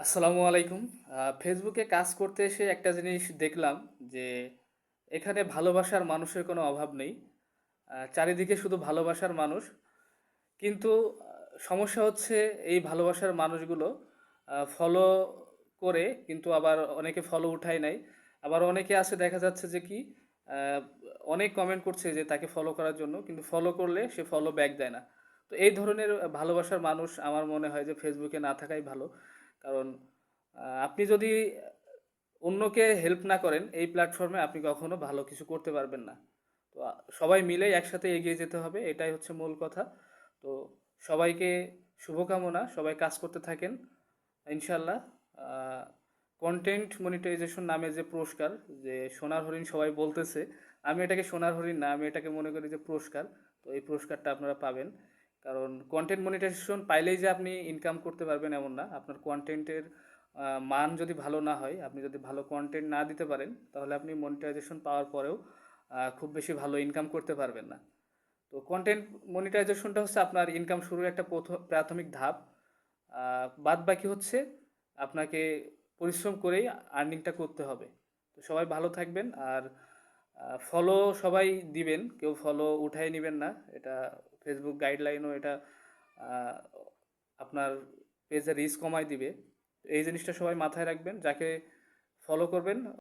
আসসালামু আলাইকুম। ফেসবুকে কাজ করতে এসে একটা জিনিস দেখলাম যে এখানে ভালোবাসার মানুষের কোনো অভাব নেই। চারিদিকে শুধু ভালোবাসার মানুষ। কিন্তু সমস্যা হচ্ছে এই ভালোবাসার মানুষগুলো ফলো করে কিন্তু আবার অনেকে ফলো উঠায় নাই। আবার অনেকে আছে দেখা যাচ্ছে যে কি আ অনেক কমেন্ট করছে যে তাকে ফলো করার জন্য কিন্তু ফলো করলে সে ফলো ব্যাক দেয় না। তো এই ধরনের ভালোবাসার মানুষ আমার মনে হয় যে ফেসবুকে না থাকাই ভালো। কারণ আপনি যদি অন্যকে হেল্প না করেন এই প্ল্যাটফর্মে আপনি কখনো ভালো কিছু করতে পারবেন না। তো সবাই মিলে একসাথে এগিয়ে যেতে হবে, এটাই হচ্ছে মূল কথা। তো সবাইকে শুভকামনা, সবাই কাজ করতে থাকেন ইনশাল্লাহ। কন্টেন্ট মনিটাইজেশন নামে যে পুরস্কার, যে সোনার হরিণ সবাই বলতেছে, আমি এটাকে সোনার হরিণ না, আমি এটাকে মনে করি যে পুরস্কার। তো এই পুরস্কারটা আপনারা পাবেন। কারণ কন্টেন্ট মনিটাইজেশন পাইলেই যে আপনি ইনকাম করতে পারবেন এমন না। আপনার কন্টেন্টের মান যদি ভালো না হয়, আপনি যদি ভালো কন্টেন্ট না দিতে পারেন, তাহলে আপনি মনিটাইজেশন পাওয়ার পরেও খুব বেশি ভালো ইনকাম করতে পারবেন না। তো কন্টেন্ট মনিটাইজেশনটা হচ্ছে আপনার ইনকাম শুরুর একটা প্রাথমিক ধাপ। বাদ বাকি হচ্ছে আপনাকে পরিশ্রম করেই আর্নিংটা করতে হবে। তো সবাই ভালো থাকবেন। আর ফলো সবাই দিবেন, কেউ ফলো উঠাই নেবেন না। এটা ফেসবুক গাইডলাইনও এটা আহ, আপনার পেজে রিস্ক কমায় দিবে। এই জিনিসটা সবাই মাথায় রাখবেন। যাকে ফলো করবেন